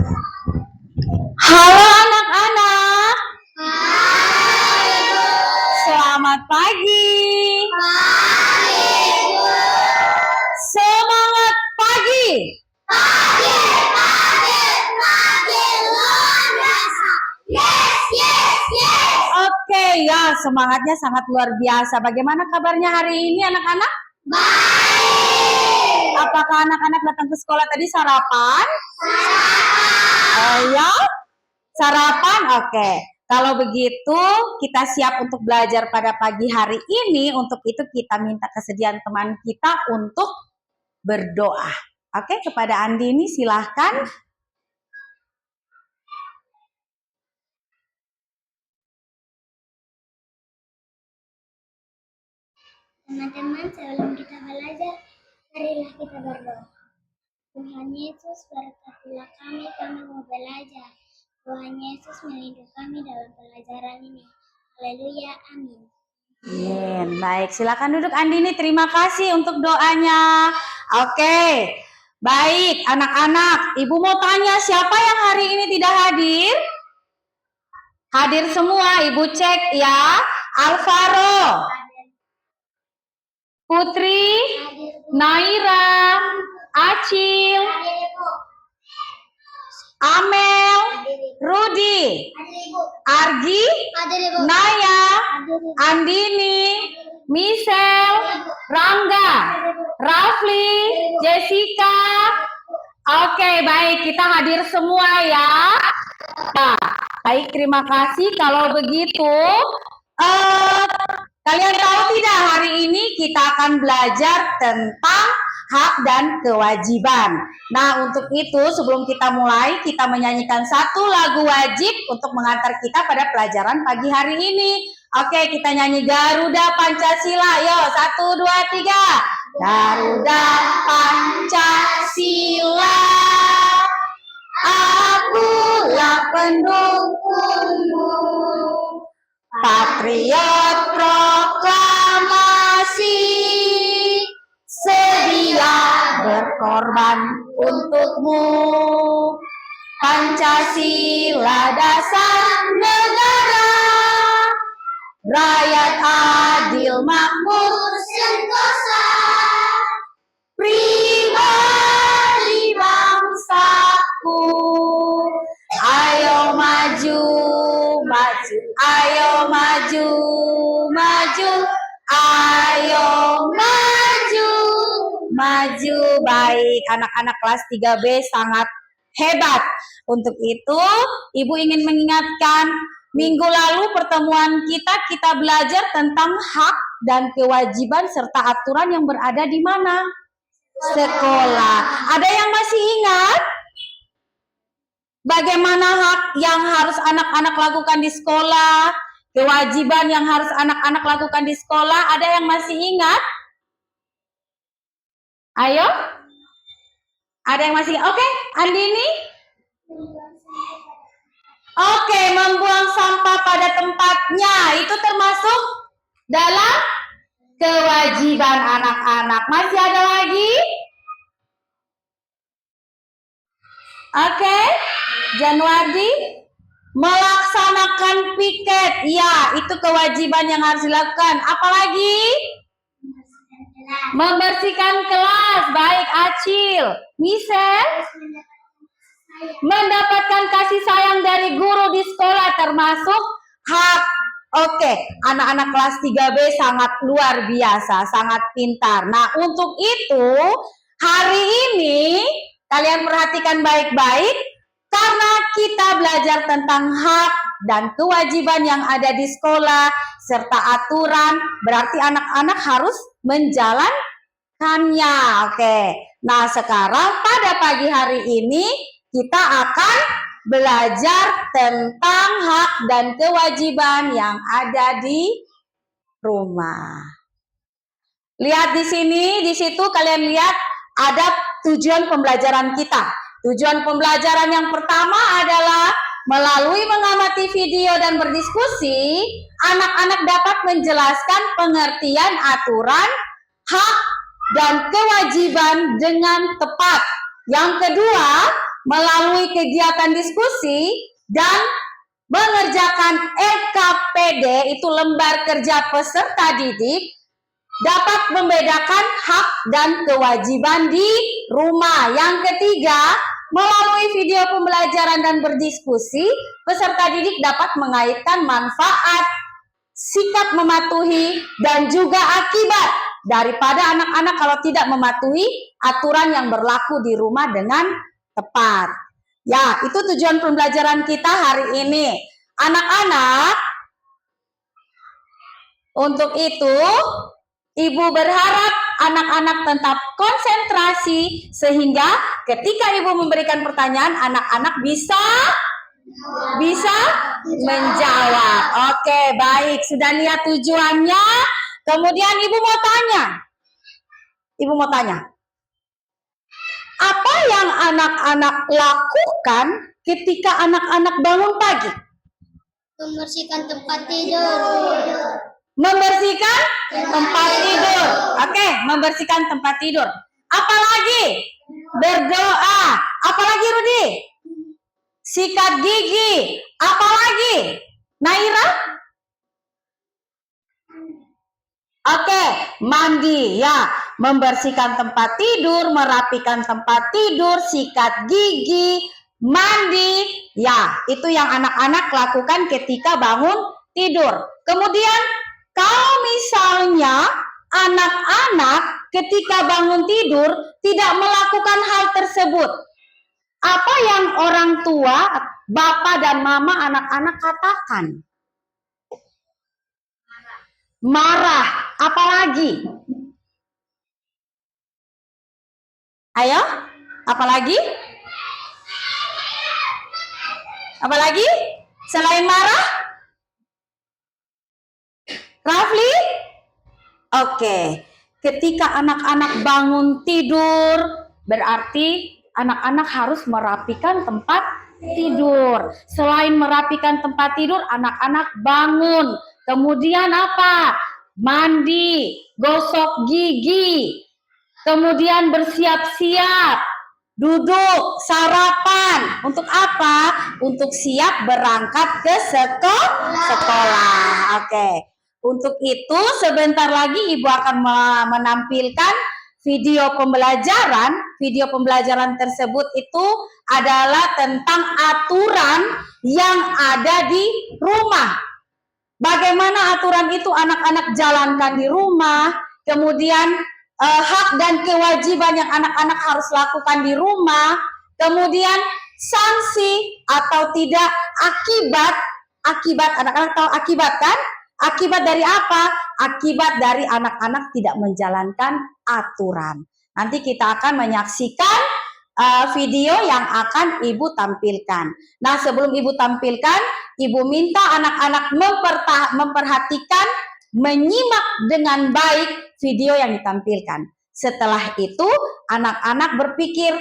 Halo anak-anak. Selamat pagi. Semangat pagi. Oke ya, semangatnya sangat luar biasa. Bagaimana kabarnya hari ini anak-anak? Baik. Apakah anak-anak datang ke sekolah tadi sarapan? Oh ya? Sarapan? Oke. Kalau begitu, kita siap untuk belajar pada pagi hari ini. Untuk itu kita minta kesediaan teman kita untuk berdoa. Oke, kepada Andini silahkan. Teman-teman, sebelum kita belajar, marilah kita berdoa. Tuhan Yesus, berkatilah kami mau belajar. Tuhan Yesus, melindungi kami dalam pelajaran ini. Haleluya, amin. Amin. Baik, silakan duduk Andini. Terima kasih untuk doanya. Oke, baik anak-anak. Ibu mau tanya siapa yang hari ini tidak hadir? Hadir semua, Ibu cek ya. Alvaro, Putri, Naira, Acil, Amel, Rudi, Argi, Naya, Andini, Michelle, Rangga, Rafli, Jessica. Oke, baik, kita hadir semua ya. Nah, baik, terima kasih. Kalau begitu, kalian tahu tidak, hari ini kita akan belajar tentang hak dan kewajiban. Nah, untuk itu sebelum kita mulai, kita menyanyikan satu lagu wajib untuk mengantar kita pada pelajaran pagi hari ini. Oke, kita nyanyi Garuda Pancasila. Yo, 1, 2, 3. Garuda Pancasila, akulah pendukungmu. Patriot proklamasi, sedia berkorban untukmu. Pancasila dasar negara, rakyat adil makmur sentosa, pribadi bangsaku. Ayo maju, maju, ayo maju, maju, ayo maju, maju. Baik, anak-anak kelas 3B sangat hebat. Untuk itu, Ibu ingin mengingatkan, minggu lalu pertemuan kita belajar tentang hak dan kewajiban serta aturan yang berada di mana? Sekolah. Ada yang masih ingat? Bagaimana hak yang harus anak-anak lakukan di sekolah, kewajiban yang harus anak-anak lakukan di sekolah, ada yang masih ingat? Ayo? Ada yang masih ingat? Oke, Andini? Oke, membuang sampah pada tempatnya, itu termasuk dalam kewajiban anak-anak. Masih ada lagi? Oke, Januari, melaksanakan piket, ya itu kewajiban yang harus dilakukan. Apalagi? Membersihkan kelas. Baik, Acil. Michelle, mendapatkan kasih sayang dari guru di sekolah termasuk hak. Oke, anak-anak kelas 3B sangat luar biasa, sangat pintar. Nah, untuk itu hari ini kalian perhatikan baik-baik, karena kita belajar tentang hak dan kewajiban yang ada di sekolah serta aturan, berarti anak-anak harus menjalankannya. Oke. Nah, sekarang pada pagi hari ini kita akan belajar tentang hak dan kewajiban yang ada di rumah. Lihat di sini, di situ kalian lihat ada tujuan pembelajaran kita. Tujuan pembelajaran yang pertama adalah melalui mengamati video dan berdiskusi, anak-anak dapat menjelaskan pengertian aturan, hak, dan kewajiban dengan tepat. Yang kedua, melalui kegiatan diskusi dan mengerjakan LKPD, itu lembar kerja peserta didik, dapat membedakan hak dan kewajiban di rumah. Yang ketiga, melalui video pembelajaran dan berdiskusi, peserta didik dapat mengaitkan manfaat, sikap mematuhi, dan juga akibat daripada anak-anak kalau tidak mematuhi aturan yang berlaku di rumah dengan tepat. Ya, itu tujuan pembelajaran kita hari ini. Anak-anak, untuk itu Ibu berharap anak-anak tetap konsentrasi sehingga ketika Ibu memberikan pertanyaan, anak-anak bisa menjawab. Oke, baik. Sudah lihat tujuannya? Kemudian Ibu mau tanya. Apa yang anak-anak lakukan ketika anak-anak bangun pagi? Membersihkan tempat tidur. Membersihkan tempat tidur. Oke, membersihkan tempat tidur. Apalagi? Berdoa. Apalagi Rudi? Sikat gigi. Apalagi? Naira? Oke, mandi ya. Membersihkan tempat tidur, merapikan tempat tidur, sikat gigi, mandi. Ya, itu yang anak-anak lakukan ketika bangun tidur. Kemudian kalau misalnya anak-anak ketika bangun tidur tidak melakukan hal tersebut, apa yang orang tua, bapak dan mama anak-anak katakan? Marah. Apalagi? Ayo, apalagi? Apalagi? Selain marah? Rafli? Oke, ketika anak-anak bangun tidur, berarti anak-anak harus merapikan tempat tidur. Selain merapikan tempat tidur, anak-anak bangun. Kemudian apa? Mandi, gosok gigi. Kemudian bersiap-siap, duduk, sarapan. Untuk apa? Untuk siap berangkat ke sekolah. Oke. Untuk itu sebentar lagi Ibu akan menampilkan video pembelajaran. Video pembelajaran tersebut itu adalah tentang aturan yang ada di rumah. Bagaimana aturan itu anak-anak jalankan di rumah. Kemudian hak dan kewajiban yang anak-anak harus lakukan di rumah. Kemudian sanksi atau tidak, akibat anak-anak tahu akibat kan? Akibat dari apa? Akibat dari anak-anak tidak menjalankan aturan. Nanti kita akan menyaksikan video yang akan Ibu tampilkan. Nah, sebelum Ibu tampilkan, Ibu minta anak-anak memperhatikan, menyimak dengan baik video yang ditampilkan. Setelah itu, anak-anak berpikir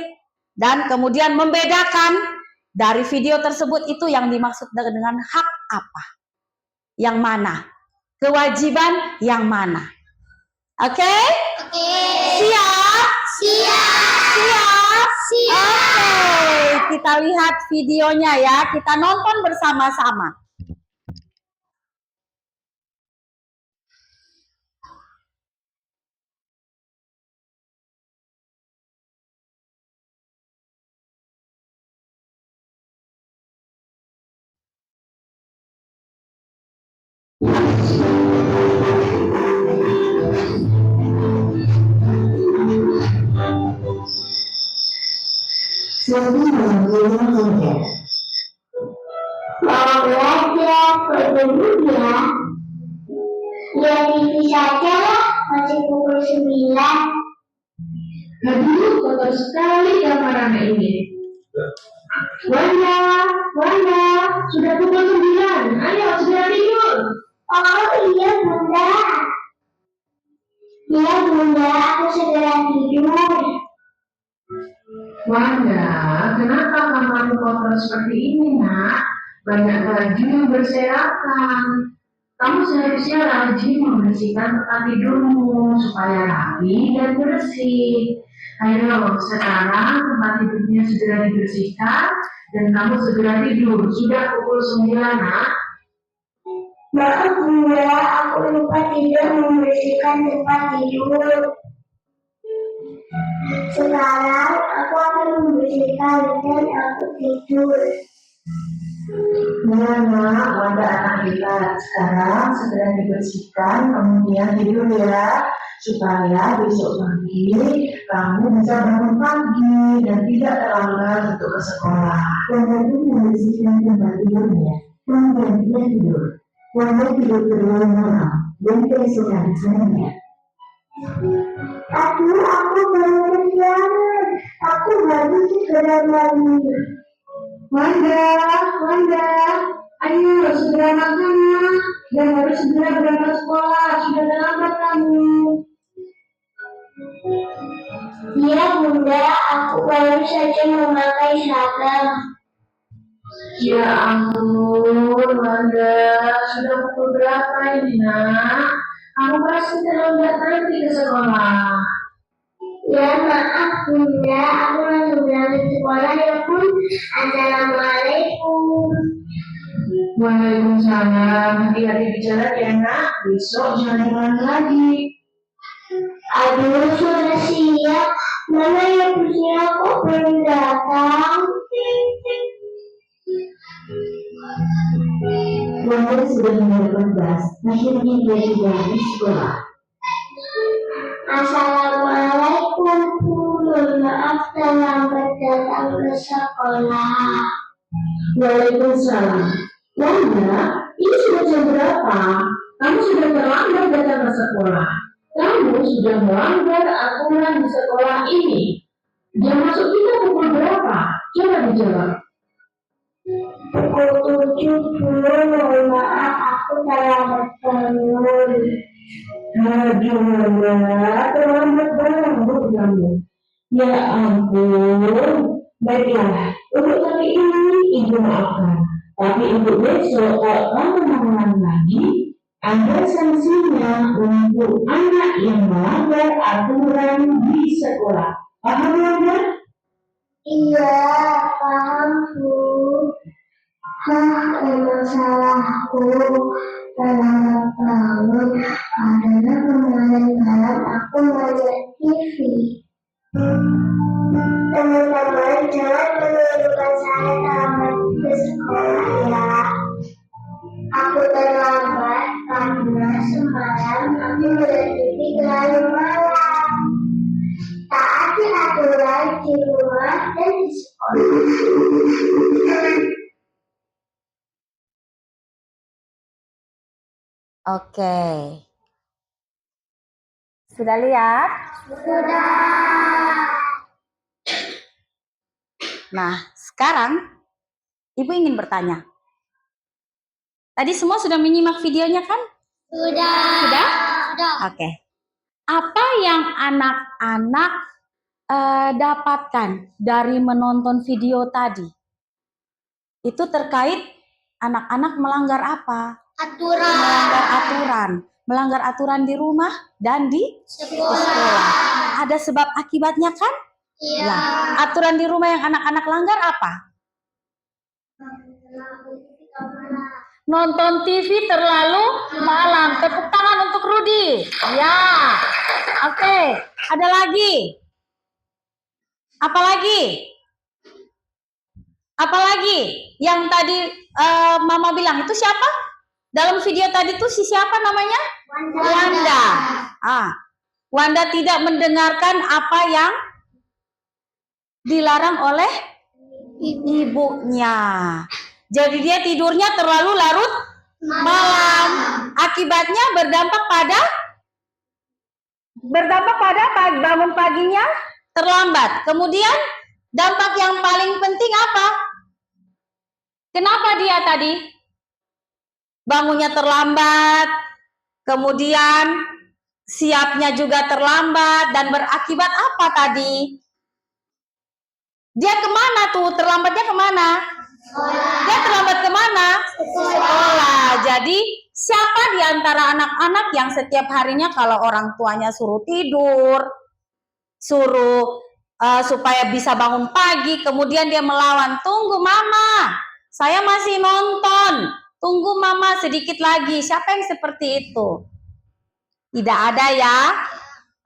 dan kemudian membedakan dari video tersebut itu yang dimaksud dengan hak apa, yang mana, kewajiban yang mana. Oke? Siap? Oke, kita lihat videonya ya. Kita nonton bersama-sama. Kalau belajar sesungguhnya, ya TV saja masih pukul 9. Aduh, kotor sekali kamar anak ini. Wanda, sudah pukul 9. Ayo, segera tidur. Oh iya bunda. Iya bunda, aku segera tidur. Wanda, kenapa kamarmu kotor seperti ini, nak? Banyak baju yang berserakan. Kamu seharusnya rajin membersihkan tempat tidurmu supaya rapi dan bersih. Ayo, sekarang tempat tidurnya segera dibersihkan dan kamu segera tidur. Sudah pukul 9, nak. Maaf Bunda, aku lupa tidak membersihkan tempat tidur. Sekarang aku akan membersihkan dan aku tidur. Nah, nak, Wanda anak hebat. Sekarang segera dibersihkan, kemudian tidur ya. Supaya besok pagi kamu bisa bangun pagi dan tidak terlambat untuk ke sekolah. Wanda itu membersihkan tempat tidurnya, kemudian dia tidur. Wanda tidur terlalu malam dan keesokan harinya. Aduh, aku baru kesiangan. Aku baru segera mandi. Wanda, ayo segera makan ya. Dan harus segera berangkat sekolah, sudah terlambat kamu. Iya Bunda, aku baru saja memakai seragam. Ya ampun, Wanda, sudah pukul berapa ini, nak? Kamu pasti terlambat nanti ke sekolah. Ya maaf Bunda, aku langsung berangkat sekolah ya Bun. Assalamualaikum. Waalaikumsalam, hati-hati di jalan ya, nak. Besok jangan ulang lagi. Aduh, sudah siap. Mana ya busnya kok belum datang? Wanda sudah menyiapkan gas, akhirnya dia tiba di sekolah. Assalamualaikum Bu, mohon maaf terlambat datang ke sekolah. Waalaikumsalam. Wanda, ini sudah jam berapa? Kamu sudah terlambat datang ke sekolah. Kamu sudah melanggar aturan di sekolah ini. Jam masuk kita pukul berapa? Coba dijawab. Pukul 7 Bu, mohon maaf aku terlambat bangun. Aduh, Wanda, terlambat bangun kamu. Ya ampun. Baiklah, untuk kali ini Ibu maafkan. Tapi untuk besok, kalau kamu mengulang lagi, ada sanksinya untuk anak yang melanggar aturan di sekolah. Paham, Wanda? Iya, paham Bu. Emang salahku. Terlambat bangun karena kemarin malam aku melihat TV. Teman-teman, jangan menuduhkan saya terlambat ke sekolah ya. Aku terlambat karena semalam aku melihat TV terlalu malam. Taati aturan di rumah dan di sekolah. Oke. Sudah lihat? Sudah. Nah, sekarang Ibu ingin bertanya. Tadi semua sudah menyimak videonya kan? Sudah. Sudah? Sudah. Oke. Apa yang anak-anak dapatkan dari menonton video tadi? Itu terkait anak-anak melanggar apa? Aturan. Melanggar aturan di rumah dan di sekolah. Ada sebab akibatnya kan? Iya. Ya. Aturan di rumah yang anak-anak langgar apa? Nonton TV terlalu malam. Tepuk tangan untuk Rudi. Ya. Oke. Ada lagi? Apalagi yang tadi Mama bilang itu siapa? Dalam video tadi tuh si siapa namanya? Wanda. Wanda tidak mendengarkan apa yang dilarang oleh ibunya. Jadi dia tidurnya terlalu larut malam. Akibatnya berdampak pada bangun paginya terlambat. Kemudian dampak yang paling penting apa? Kenapa dia tadi bangunnya terlambat, kemudian siapnya juga terlambat, dan berakibat apa tadi? Dia kemana tuh? Terlambatnya kemana? Dia terlambat kemana? Sekolah. Jadi siapa di antara anak-anak yang setiap harinya kalau orang tuanya suruh tidur, suruh supaya bisa bangun pagi, kemudian dia melawan, tunggu mama, saya masih nonton, tunggu mama sedikit lagi. Siapa yang seperti itu? Tidak ada ya?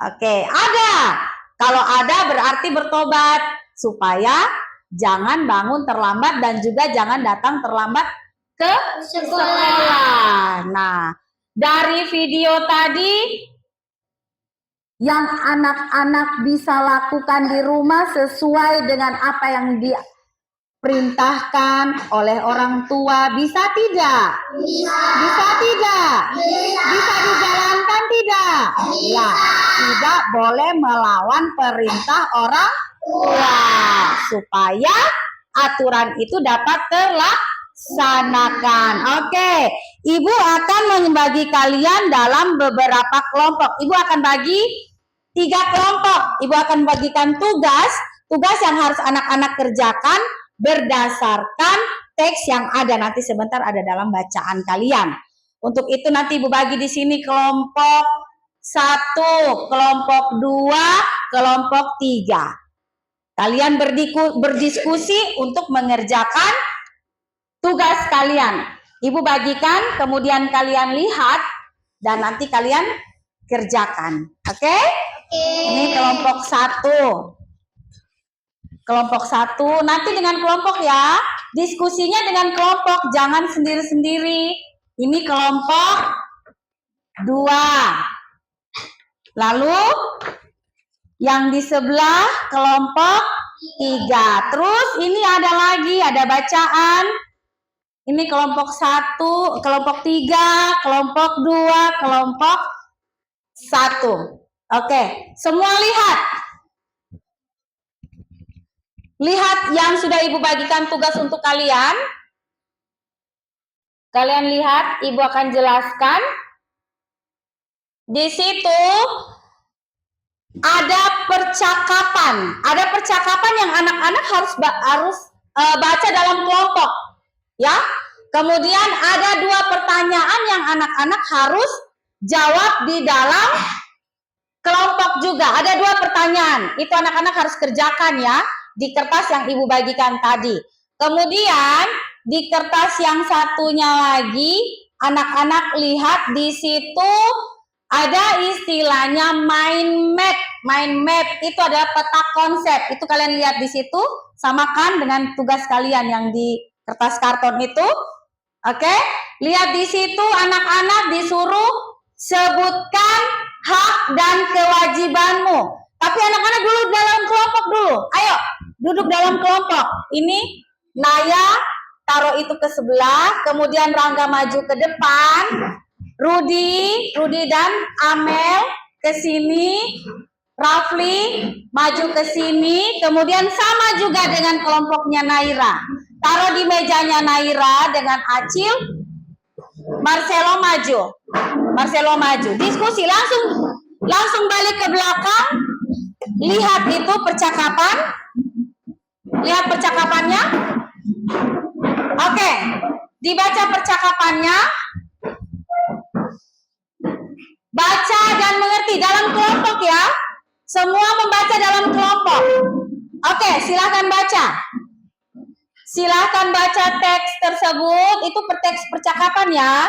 Oke, ada. Kalau ada berarti bertobat supaya jangan bangun terlambat dan juga jangan datang terlambat ke sekolah. Nah, dari video tadi yang anak-anak bisa lakukan di rumah sesuai dengan apa yang diperintahkan oleh orang tua, bisa tidak? Bisa tidak? Bisa dijalankan tidak? Ya, tidak boleh melawan perintah orang tua supaya aturan itu dapat terlaksanakan. Oke, Ibu akan membagi kalian dalam beberapa kelompok. Ibu akan bagi 3 kelompok. Ibu akan bagikan tugas yang harus anak-anak kerjakan berdasarkan teks yang ada. Nanti sebentar ada dalam bacaan kalian. Untuk itu nanti Ibu bagi di sini kelompok 1, kelompok 2, kelompok 3. Kalian berdiskusi untuk mengerjakan tugas kalian. Ibu bagikan, kemudian kalian lihat, dan nanti kalian kerjakan. Oke? Ini kelompok 1. Kelompok 1, nanti dengan kelompok ya. Diskusinya dengan kelompok, jangan sendiri-sendiri. Ini kelompok 2. Lalu yang di sebelah kelompok 3. Terus ini ada lagi, ada bacaan. Ini kelompok 1, kelompok 3, kelompok 2, kelompok 1. Oke, semua lihat. Lihat yang sudah Ibu bagikan tugas untuk kalian. Kalian lihat, Ibu akan jelaskan. Di situ ada percakapan. Ada percakapan yang anak-anak harus baca dalam kelompok. Ya. Kemudian ada 2 pertanyaan yang anak-anak harus jawab di dalam kelompok juga. Ada 2 pertanyaan. Itu anak-anak harus kerjakan ya di kertas yang Ibu bagikan tadi. Kemudian di kertas yang satunya lagi anak-anak lihat di situ ada istilahnya mind map. Mind map itu adalah peta konsep. Itu kalian lihat di situ, samakan dengan tugas kalian yang di kertas karton itu. Oke? Lihat di situ anak-anak disuruh sebutkan hak dan kewajibanmu. Tapi anak-anak dulu dalam kelompok dulu. Ayo, duduk dalam kelompok. Ini Naya taruh itu ke sebelah, kemudian Rangga maju ke depan. Rudi dan Amel ke sini, Rafli maju ke sini, kemudian sama juga dengan kelompoknya Naira. Taruh di mejanya Naira dengan Acil, Marcelo maju. Diskusi langsung balik ke belakang. Lihat itu percakapan. Lihat percakapannya. Oke, dibaca percakapannya. Baca dan mengerti dalam kelompok ya. Semua membaca dalam kelompok. Oke, silahkan baca. Silahkan baca teks tersebut. Itu teks percakapan ya.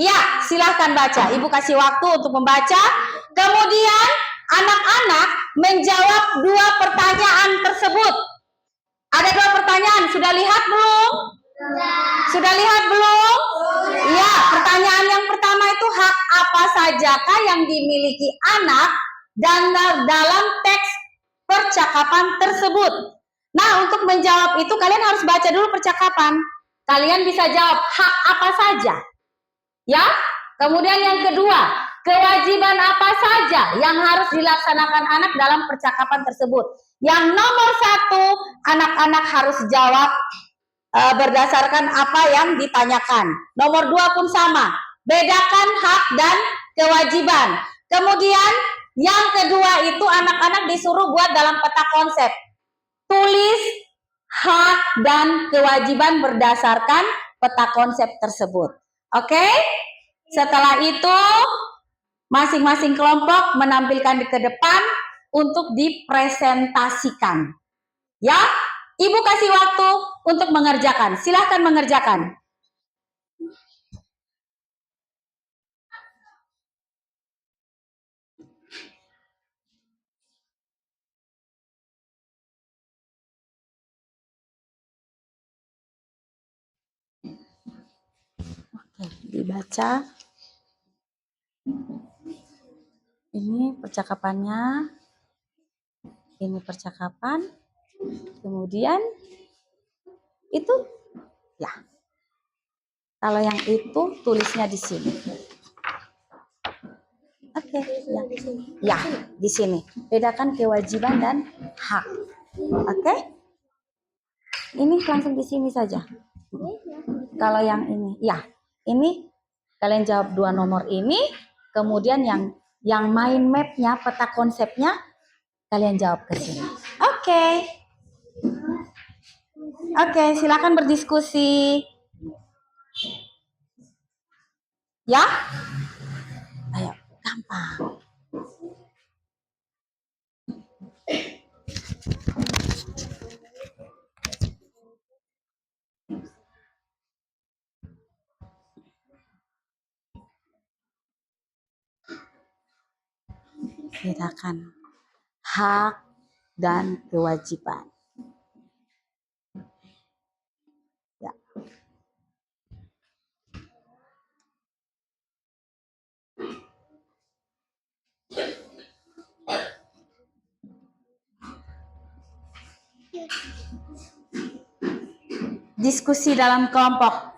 Iya, silahkan baca. Ibu kasih waktu untuk membaca. Kemudian anak-anak menjawab 2 pertanyaan tersebut. Ada 2 pertanyaan. Sudah lihat belum? Sudah lihat belum? Iya, pertanyaan yang pertama itu hak apa sajakah yang dimiliki anak dan dalam teks percakapan tersebut. Nah, untuk menjawab itu kalian harus baca dulu percakapan. Kalian bisa jawab hak apa saja. Ya. Kemudian yang kedua, kewajiban apa saja yang harus dilaksanakan anak dalam percakapan tersebut. Yang nomor 1, anak-anak harus jawab berdasarkan apa yang ditanyakan. Nomor 2 pun sama. Bedakan hak dan kewajiban. Kemudian yang kedua itu anak-anak disuruh buat dalam peta konsep. Tulis hak dan kewajiban berdasarkan peta konsep tersebut. Oke? Setelah itu masing-masing kelompok menampilkan ke depan untuk dipresentasikan. Ya, Ibu kasih waktu untuk mengerjakan. Silahkan mengerjakan. Oke, dibaca. Ini percakapannya. Ini percakapan. Kemudian itu ya. Kalau yang itu tulisnya di sini. Oke, ya. Ya, di sini. Bedakan kewajiban dan hak. Oke? Ini langsung di sini saja. Kalau yang ini, ya. Ini kalian jawab 2 nomor ini, kemudian yang mind map-nya, peta konsepnya kalian jawab ke sini. Oke. Oke, silakan berdiskusi. Ya? Ayo, gampang. Bedakan hak dan kewajiban. Ya. Diskusi dalam kelompok.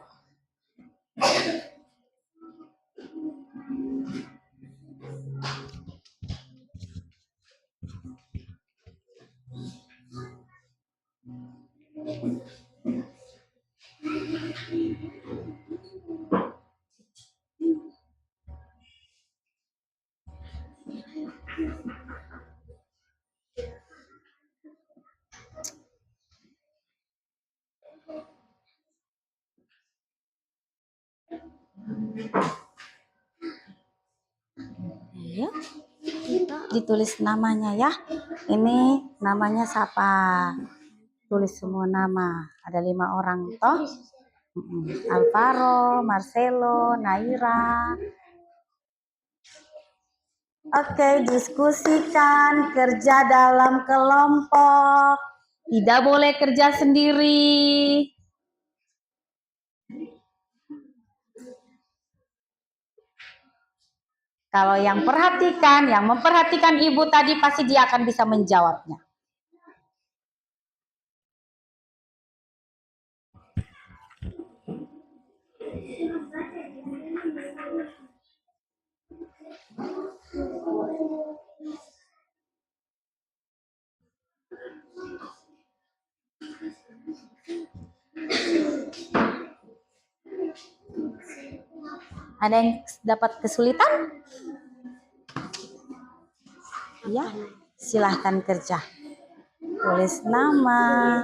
Ya. Ditulis namanya ya. Ini namanya siapa? Tulis semua nama. Ada 5 orang toh. Alvaro, Marcelo, Naira. Oke, diskusikan, kerja dalam kelompok. Tidak boleh kerja sendiri. Kalau yang memperhatikan ibu tadi pasti dia akan bisa menjawabnya. Ada yang dapat kesulitan? Ya, silahkan kerja. Tulis nama.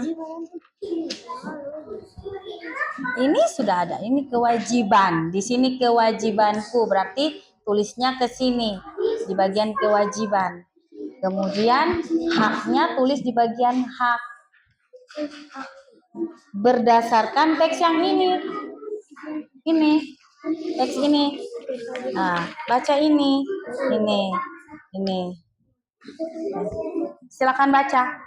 Ini sudah ada, ini kewajiban. Di sini kewajibanku, berarti tulisnya ke sini di bagian kewajiban. Kemudian haknya tulis di bagian hak. Berdasarkan teks yang ini. Ini teks ini. Nah, baca ini. Ini. Silakan baca.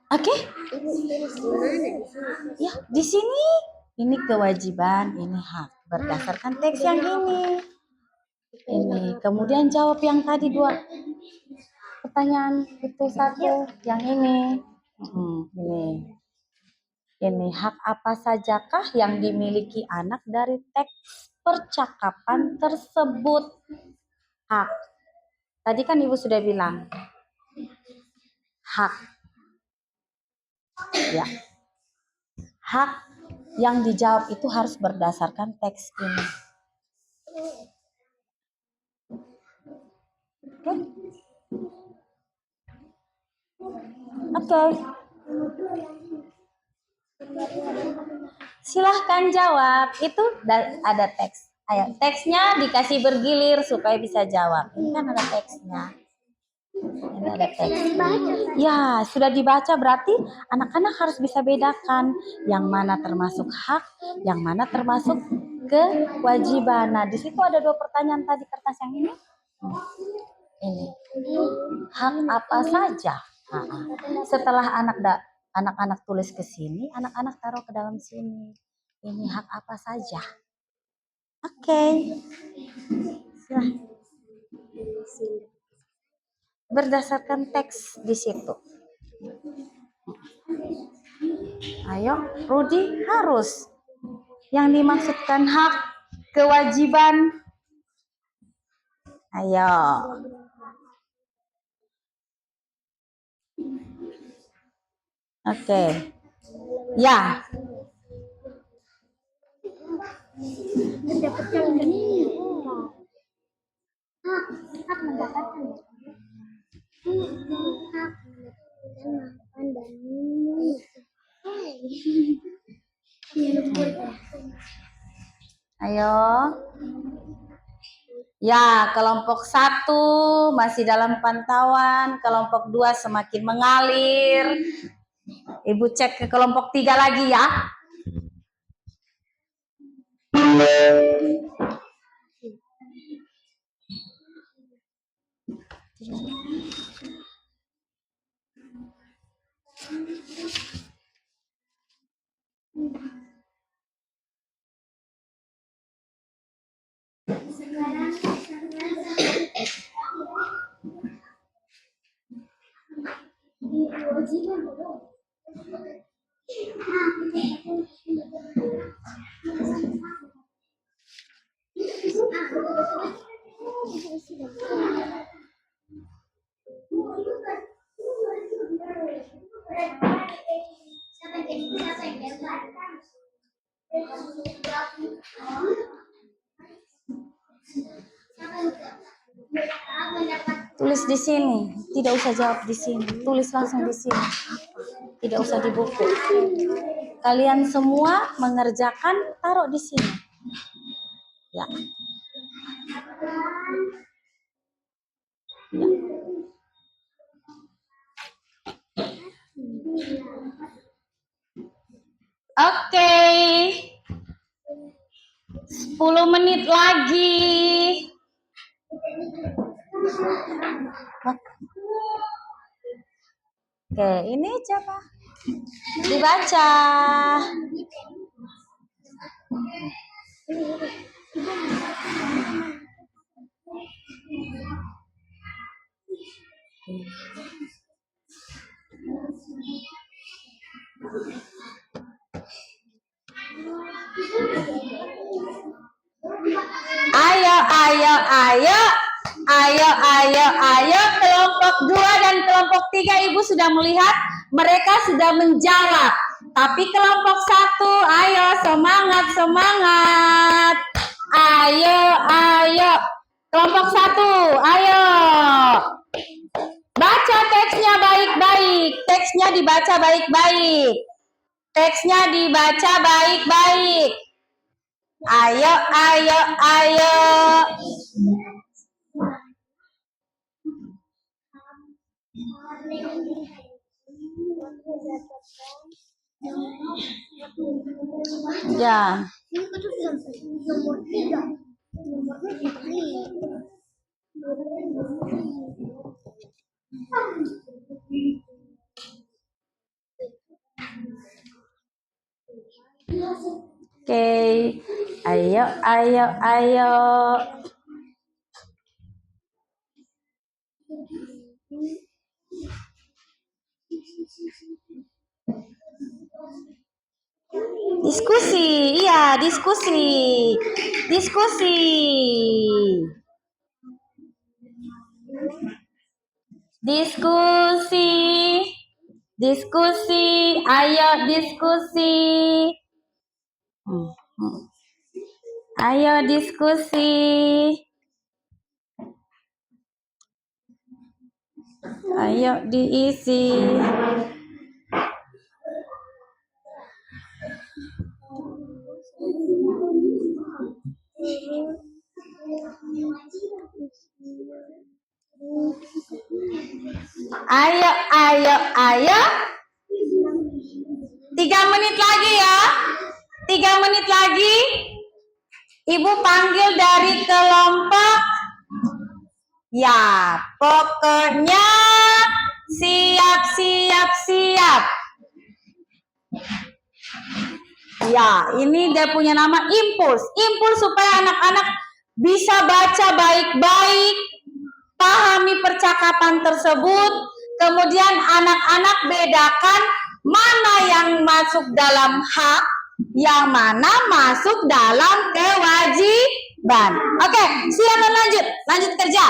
Oke? Ya, di sini ini kewajiban, ini hak berdasarkan teks yang ini. Ini, kemudian jawab yang tadi 2 pertanyaan itu 1, yang ini. Ini hak apa sajakah yang dimiliki anak dari teks percakapan tersebut? Hak. Tadi kan Ibu sudah bilang hak. Ya. Hak yang dijawab itu harus berdasarkan teks ini. Oke. Silahkan jawab. Itu ada teks. Ayo, teksnya dikasih bergilir supaya bisa jawab. Ini kan ada teksnya. Ini ada teks. Ya, sudah dibaca berarti anak-anak harus bisa bedakan yang mana termasuk hak, yang mana termasuk kewajiban. Nah, di situ ada 2 pertanyaan tadi kertas yang ini. Ini. Hak apa saja? Setelah anak-anak tulis ke sini, anak-anak taruh ke dalam sini. Ini hak apa saja? Oke. Berdasarkan teks di situ. Ayo, Rudi harus. Yang dimaksudkan hak, kewajiban. Ayo. Oke. Ya. Mendapatkan hak mendapatkan makan dan minum. Ayo. Ya, kelompok 1 masih dalam pantauan, kelompok 2 semakin mengalir. Ibu cek ke kelompok 3 lagi ya. Tulis di sini, tidak usah jawab di sini. Tulis langsung di sini. Tidak usah di buku. Kalian semua mengerjakan, taruh di sini. Ya. Ya. Oke. 10 menit lagi. Oke, ini coba dibaca. Ayo kelompok 2 dan kelompok 3 Ibu sudah melihat mereka sudah menjawab. Tapi kelompok 1, ayo semangat. Ayo. Kelompok 1, ayo. Baca teksnya baik-baik. Teksnya dibaca baik-baik. Ayo. Ya. Oke. Ayo. Diskusi. Iya, diskusi. Diskusi. Diskusi. Ayo diskusi. Ayo diskusi. Ayo diisi. Ayo, ayo, ayo. 3 menit lagi ya. 3 menit lagi. Ibu panggil dari kelompok. Ya, pokoknya siap, siap, siap. Ya, ini dia punya nama Impuls. Impuls supaya anak-anak bisa baca baik-baik, pahami percakapan tersebut, kemudian anak-anak bedakan mana yang masuk dalam hak, yang mana masuk dalam kewajiban. Oke, silakan lanjut kerja.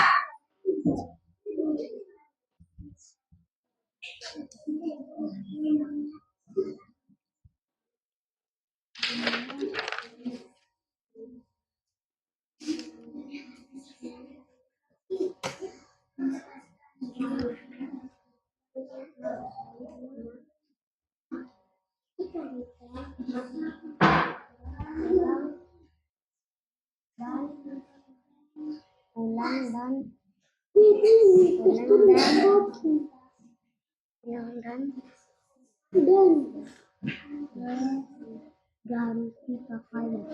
Ganti pakaian.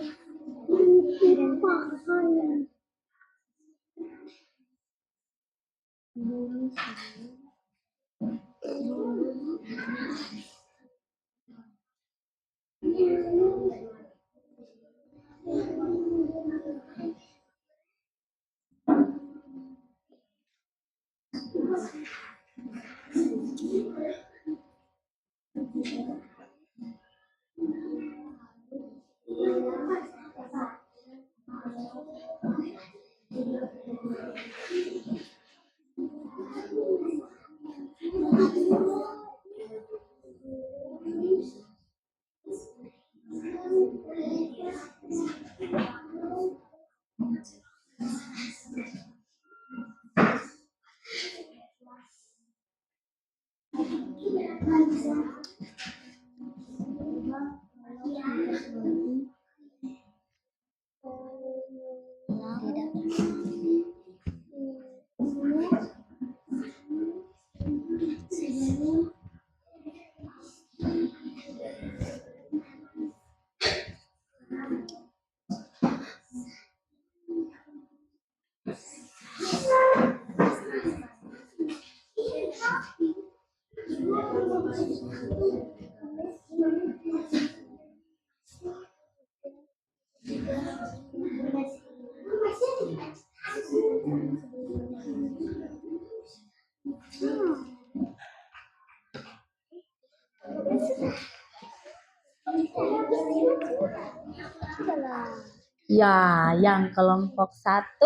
Ya, yang kelompok 1.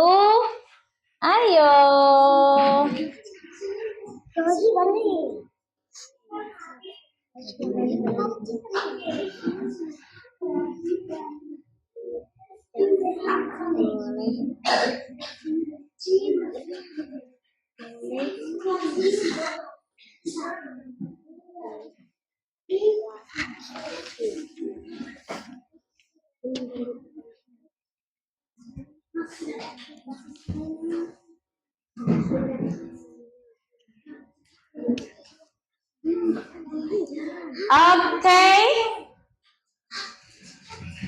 Ayo. Oke.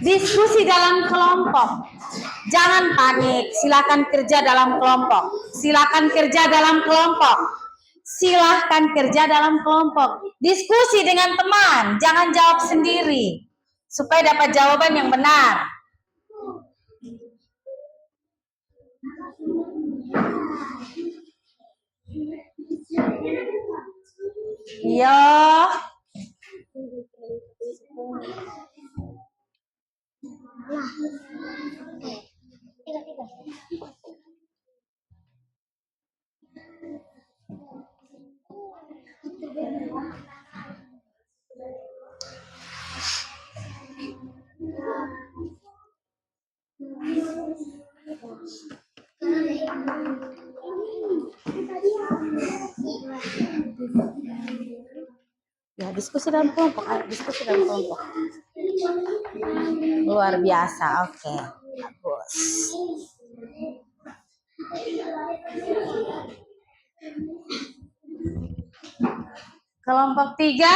Diskusi dalam kelompok. Jangan panik, silakan kerja dalam kelompok. Silakan kerja dalam kelompok. Silahkan kerja dalam kelompok. Diskusi dengan teman, jangan jawab sendiri. Supaya dapat jawaban yang benar. Yo. Ya, diskusi dalam kelompok. Ayo, diskusi dalam kelompok. Luar biasa. Oke. Bagus. Kelompok 3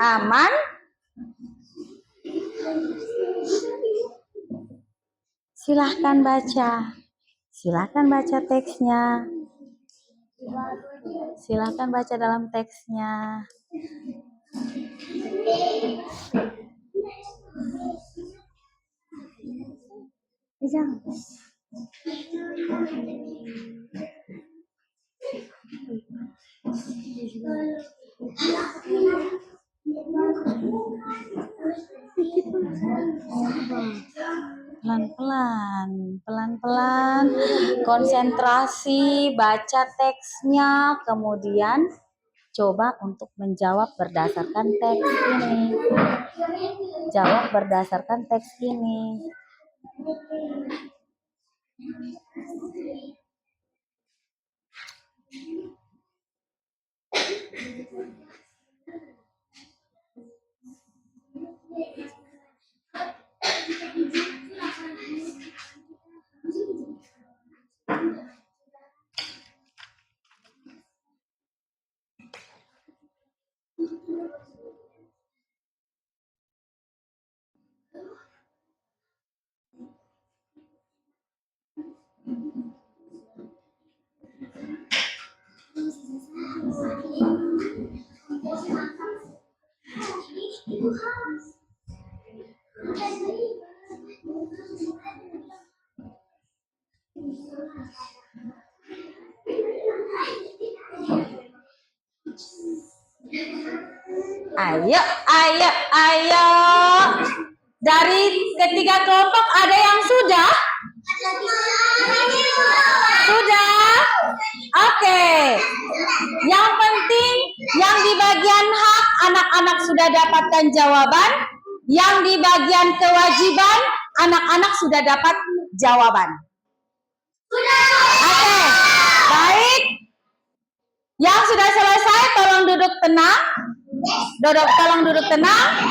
aman. Silahkan baca. Silahkan baca teksnya. Silahkan baca dalam teksnya. Jangan. Pelan-pelan, konsentrasi, baca teksnya, kemudian coba untuk menjawab berdasarkan teks ini. Jawab berdasarkan teks ini. Ayo. Dari ketiga kelompok ada yang sudah? Sudah? Oke. Yang penting yang di bagian hak anak-anak sudah dapatkan jawaban, yang di bagian kewajiban anak-anak sudah dapat jawaban. Oke. Baik. Yang sudah selesai tolong duduk tenang. Tolong duduk tenang.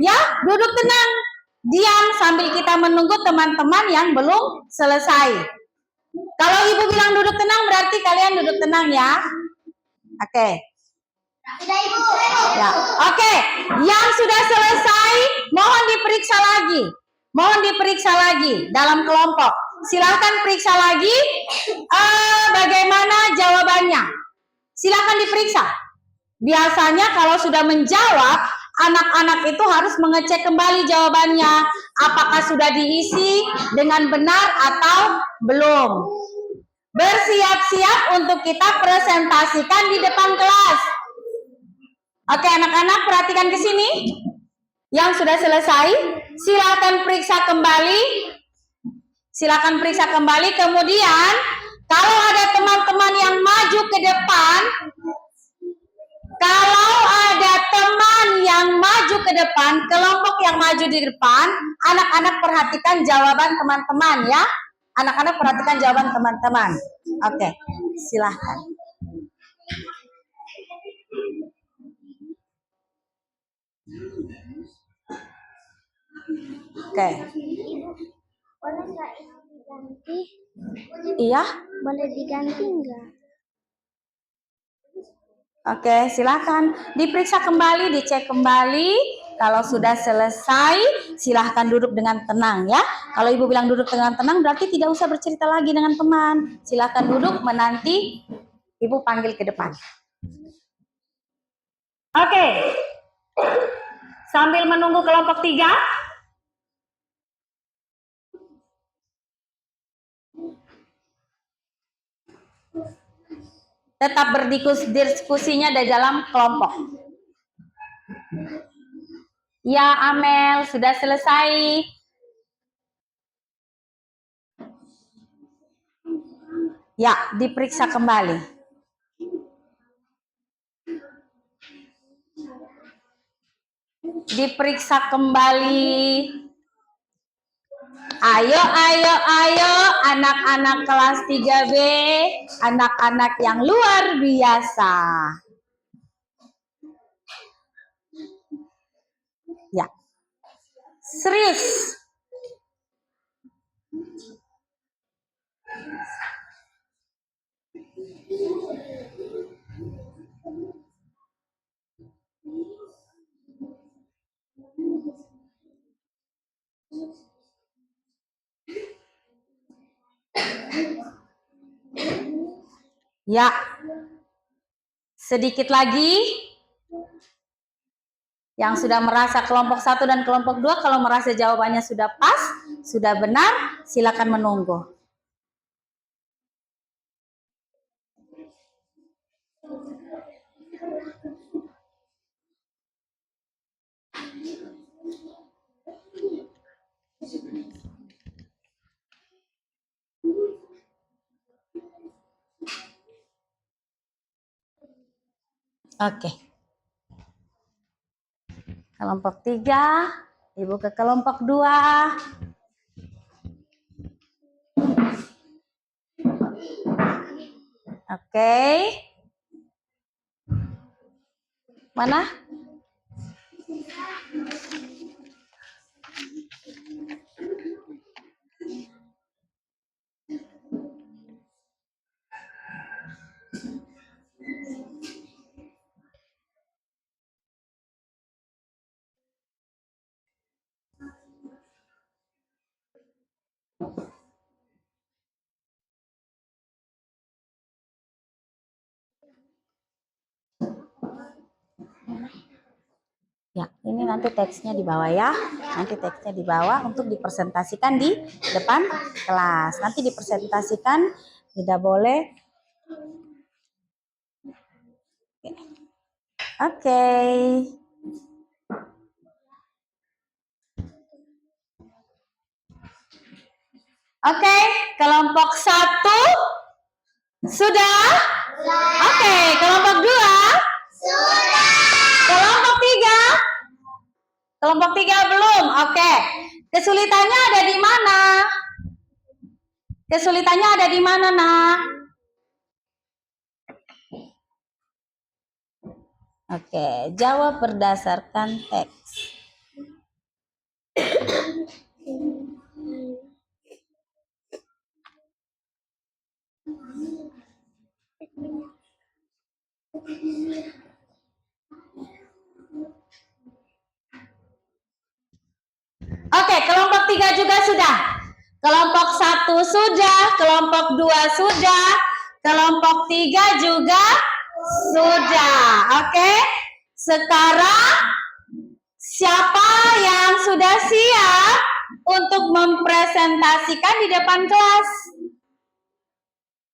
Ya, duduk tenang. Diam sambil kita menunggu teman-teman yang belum selesai. Kalau ibu bilang duduk tenang berarti kalian duduk tenang ya. Oke. Ya, oke. Yang sudah selesai mohon diperiksa lagi. Mohon diperiksa lagi dalam kelompok. Silakan periksa lagi bagaimana jawabannya. Silakan diperiksa. Biasanya kalau sudah menjawab, anak-anak itu harus mengecek kembali jawabannya. Apakah sudah diisi dengan benar atau belum. Bersiap-siap untuk kita presentasikan di depan kelas. Oke, anak-anak perhatikan ke sini. Yang sudah selesai, silakan periksa kembali. Silakan periksa kembali. Kemudian, kalau ada teman-teman yang maju ke depan, kelompok yang maju di depan, anak-anak perhatikan jawaban teman-teman ya. Anak-anak perhatikan jawaban teman-teman. Oke, silahkan. Oke. Boleh nggak ini diganti? Iya. Boleh diganti nggak? Oke, silahkan diperiksa kembali, dicek kembali. Kalau sudah selesai, silahkan duduk dengan tenang ya. Kalau ibu bilang duduk dengan tenang, berarti tidak usah bercerita lagi dengan teman. Silahkan duduk, menanti ibu panggil ke depan. Oke, sambil menunggu kelompok 3. Tetap berdiskusinya di dalam kelompok. Ya, Amel, sudah selesai. Ya, diperiksa kembali. diperiksa kembali. Ayo anak-anak kelas 3B, anak-anak yang luar biasa. Ya. Serius. Ya. Sedikit lagi. Yang sudah merasa kelompok 1 dan kelompok 2, kalau merasa jawabannya sudah pas, sudah benar, silakan menunggu. Oke. Kelompok 3, Ibu ke kelompok 2. Oke. Mana? Ya, ini nanti teksnya di bawah ya. Nanti teksnya di bawah untuk dipresentasikan di depan kelas. Nanti dipresentasikan, tidak boleh. Oke. Oke, kelompok 1 sudah? Oke, kelompok 2? Sudah. Kelompok 3? Kelompok 3 belum. Oke. Kesulitannya ada di mana? Kesulitannya ada di mana, Nak? Oke, jawab berdasarkan teks. Oke, kelompok 3 juga sudah. Kelompok 1 sudah, kelompok 2 sudah, kelompok 3 juga sudah. Oke. Sekarang siapa yang sudah siap untuk mempresentasikan di depan kelas?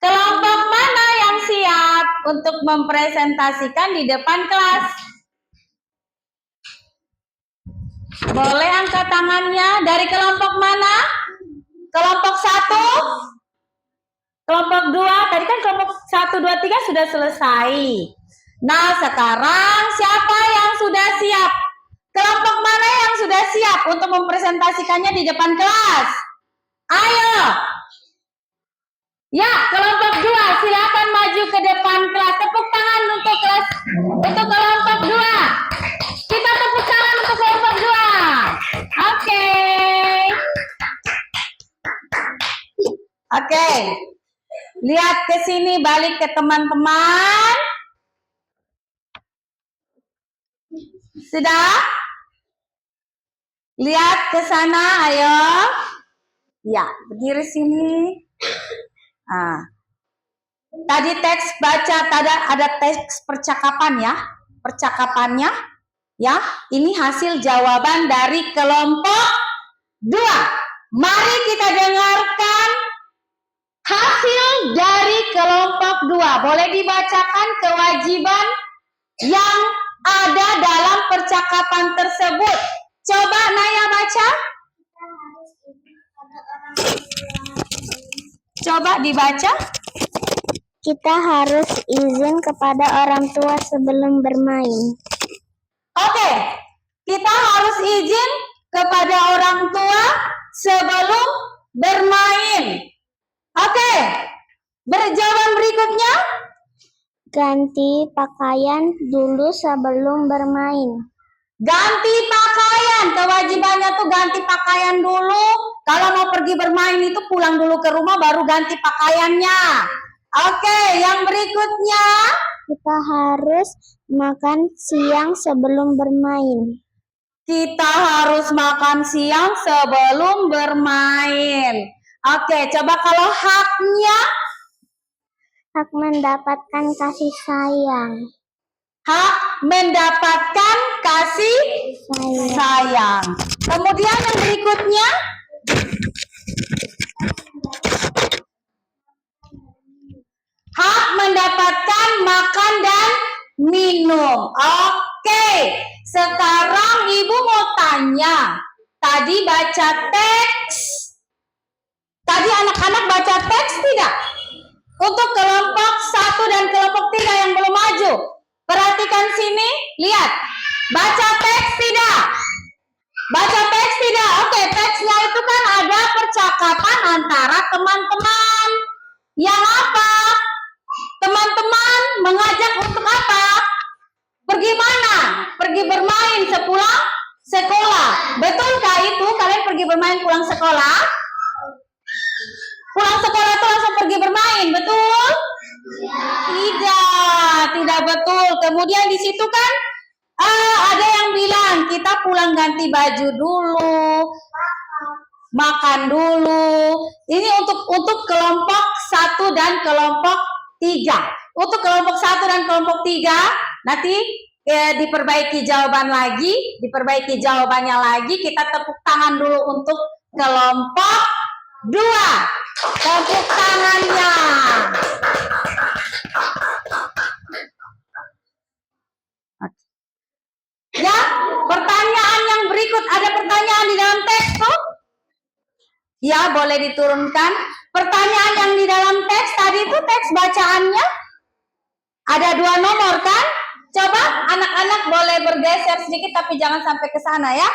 Kelompok mana yang siap untuk mempresentasikan di depan kelas? Boleh angkat tangannya. Dari kelompok mana? Kelompok 1? Kelompok 2? Tadi kan kelompok 1, 2, 3 sudah selesai. Nah, sekarang siapa yang sudah siap? Kelompok mana yang sudah siap untuk mempresentasikannya di depan kelas? Ayo. Ya, kelompok 2, silakan maju ke depan kelas. Tepuk tangan untuk kelompok 2. Kita tepuk tangan untuk kelompok 2. Oke. Oke. Lihat ke sini, balik ke teman-teman. Sudah? Lihat ke sana, ayo. Ya, berdiri sini. Tadi teks baca, ada teks percakapan ya. Percakapannya ya. Ini hasil jawaban dari kelompok 2. Mari kita dengarkan hasil dari kelompok 2. Boleh dibacakan kewajiban yang ada dalam percakapan tersebut. Coba Naya baca. Coba dibaca. Kita harus izin kepada orang tua sebelum bermain. Oke. kita harus izin kepada orang tua sebelum bermain. Oke, jawaban berikutnya. Ganti pakaian dulu sebelum bermain. Ganti pakaian, kewajibannya tuh ganti pakaian dulu. Kalau mau pergi bermain itu pulang dulu ke rumah baru ganti pakaiannya. Oke, yang berikutnya. Kita harus makan siang sebelum bermain. Kita harus makan siang sebelum bermain. Oke, coba kalau haknya. Hak mendapatkan kasih sayang. Hak mendapatkan kasih sayang. Kemudian yang berikutnya. Hak mendapatkan makan dan minum. Oke, sekarang ibu mau tanya. Tadi baca teks. Tadi anak-anak baca teks tidak? Untuk kelompok 1 dan kelompok 3 yang belum maju. Perhatikan sini, lihat. Baca teks tidak? Baca teks tidak? Oke, teksnya itu kan ada percakapan antara teman-teman. Yang apa? Teman-teman mengajak untuk apa? Pergi mana? Pergi bermain sepulang sekolah. Betulkah itu kalian pergi bermain pulang sekolah? Pulang sekolah itu langsung pergi bermain, betul? Tidak betul. Kemudian di situ kan ada yang bilang kita pulang ganti baju dulu, makan dulu. Ini untuk kelompok 1 dan kelompok 3. Untuk kelompok 1 dan kelompok 3 nanti diperbaiki jawabannya lagi. Kita tepuk tangan dulu untuk kelompok 2. Tepuk tangannya. Ya, pertanyaan yang berikut. Ada pertanyaan di dalam teks tuh? Ya, boleh diturunkan. Pertanyaan yang di dalam teks tadi itu teks bacaannya. Ada 2 nomor kan? Coba anak-anak boleh bergeser sedikit tapi jangan sampai ke sana ya.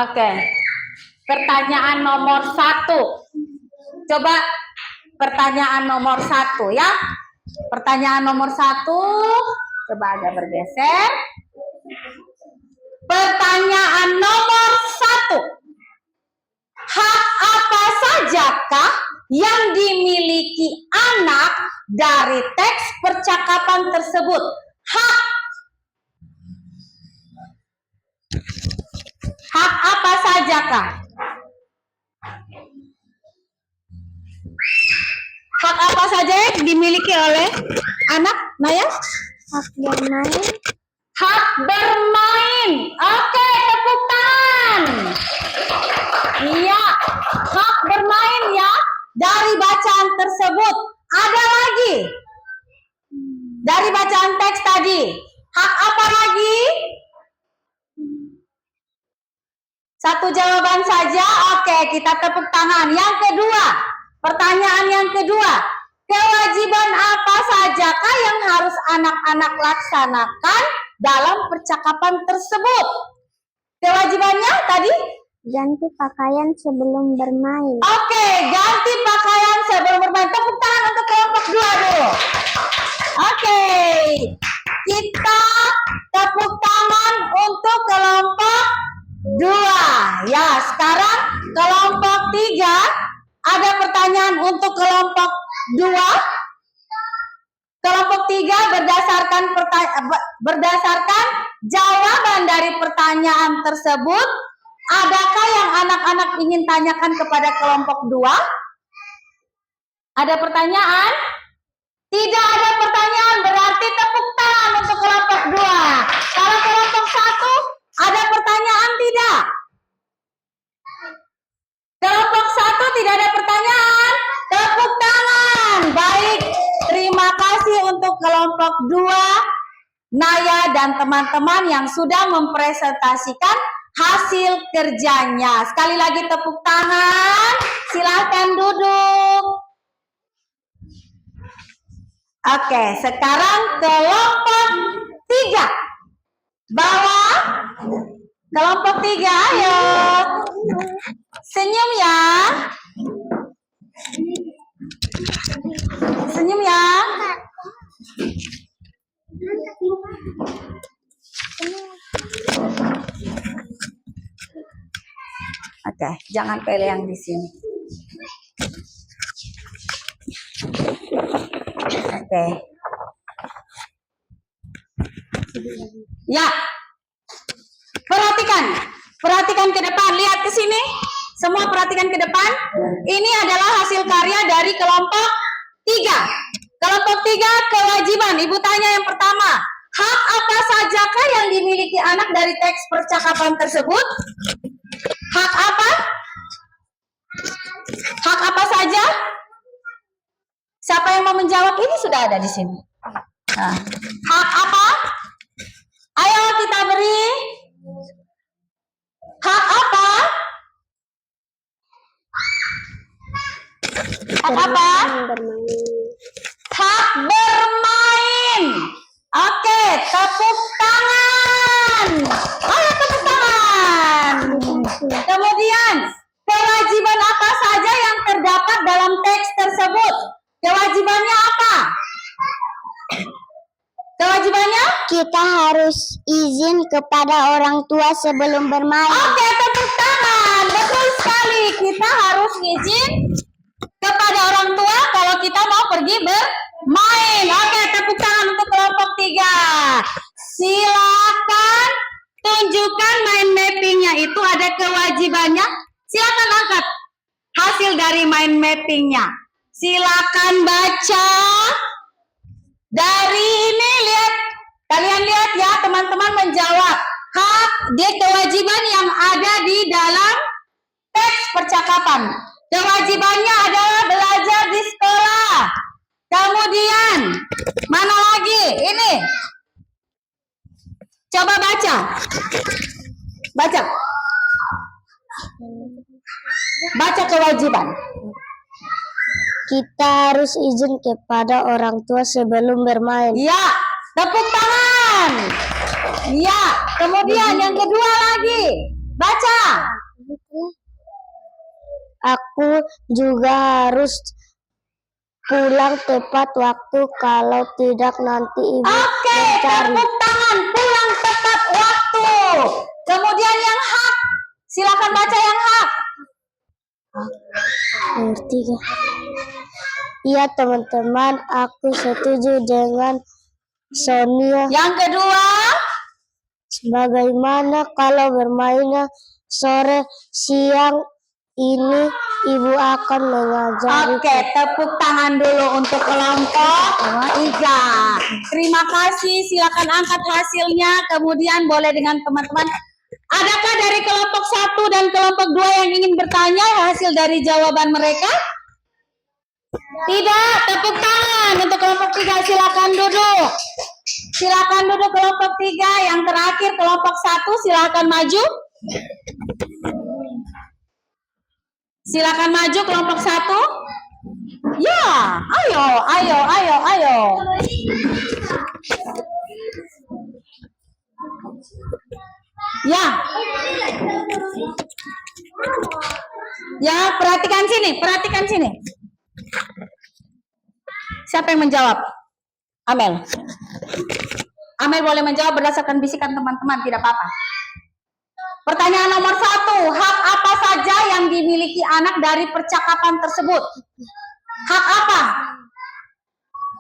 Oke. Pertanyaan nomor 1. Coba pertanyaan nomor 1 ya. Pertanyaan nomor 1. Coba agak bergeser. Pertanyaan nomor 1. Hak apa sajakah yang dimiliki anak dari teks percakapan tersebut? Hak apa sajakah? Hak apa saja yang dimiliki oleh anak, Naya? Hak bermain. Hak bermain. Oke, tepuk tangan. Iya, hak bermain ya. Dari bacaan tersebut. Ada lagi? Dari bacaan teks tadi. Hak apa lagi? Satu jawaban saja. Oke, kita tepuk tangan. Yang kedua. Pertanyaan yang kedua. Kewajiban apa sajakah yang harus anak-anak laksanakan dalam percakapan tersebut? Kewajibannya tadi? Ganti pakaian sebelum bermain. Oke, ganti pakaian sebelum bermain. Tepuk tangan untuk kelompok 2 dulu. Oke, kita tepuk tangan untuk kelompok 2. Ya, sekarang kelompok 3. Ada pertanyaan untuk kelompok 2. Kelompok 3 berdasarkan jawaban dari pertanyaan tersebut. Adakah yang anak-anak ingin tanyakan kepada kelompok 2? Ada pertanyaan? Tidak ada pertanyaan, berarti tepuk tangan untuk kelompok 2. Kalau kelompok 1, ada pertanyaan tidak? Kelompok 1 tidak ada pertanyaan. Tepuk tangan. Baik, terima kasih untuk kelompok 2, Naya dan teman-teman yang sudah mempresentasikan hasil kerjanya. Sekali lagi tepuk tangan. Silakan duduk. Oke, sekarang kelompok 3. Bawah. Kelompok 3, ayo. Senyum ya. Senyum ya. Oke, jangan pilih yang di sini. Oke. Ya. Perhatikan ke depan, lihat ke sini. Semua perhatikan ke depan. Ini adalah hasil karya dari kelompok 3. Kelompok 3 kewajiban. Ibu tanya yang pertama, hak apa sajakah yang dimiliki anak dari teks percakapan tersebut? Hak apa? Hak apa saja? Siapa yang mau menjawab? Ini sudah ada di sini. Nah, hak apa? Ayo kita beri. Hak apa? Hak apa? Hak bermain. Oke, tepuk tangan. Ayo tepuk tangan. Kemudian, kewajiban apa saja yang terdapat dalam teks tersebut? Kewajibannya apa? Kewajibannya? Kita harus izin kepada orang tua sebelum bermain. Oke, tepuk tangan. Betul sekali. Kita harus izin kepada orang tua kalau kita mau pergi bermain. Oke, tepuk tangan untuk kelompok 3. Silakan tunjukkan mind mappingnya. Itu ada kewajibannya. Silakan angkat hasil dari mind mappingnya. Silakan baca. Dari ini lihat, kalian lihat ya, teman-teman menjawab hak dia kewajiban yang ada di dalam teks percakapan. Kewajibannya adalah belajar di sekolah. Kemudian mana lagi? Ini. Coba baca. Baca. Baca kewajiban. Kita harus izin kepada orang tua sebelum bermain. Ya, tepuk tangan. Ya, kemudian yang kedua lagi. Baca. Aku juga harus pulang tepat waktu, kalau tidak nanti ibu Oke, mencari. tepuk tangan. Pulang tepat waktu. Kemudian yang hak. Silakan baca yang hak. Ngerti gak? Iya teman-teman, aku setuju dengan Sonia. Yang kedua. Bagaimana kalau bermainnya sore siang ini ibu akan mengajari. Oke, tepuk tangan dulu untuk kelompok 3. Terima kasih. Silakan angkat hasilnya. Kemudian boleh dengan teman-teman. Adakah dari kelompok 1 dan kelompok 2 yang ingin bertanya hasil dari jawaban mereka? Tidak. Tepuk tangan untuk kelompok 3. Silakan duduk. Silakan duduk kelompok 3. Yang terakhir kelompok 1, silakan maju. Silakan maju kelompok 1. Ya, ayo. Ya. Ya, perhatikan sini. Siapa yang menjawab? Amel. Amel boleh menjawab berdasarkan bisikan teman-teman, tidak apa-apa. Pertanyaan nomor 1, hak apa saja yang dimiliki anak dari percakapan tersebut? Hak apa?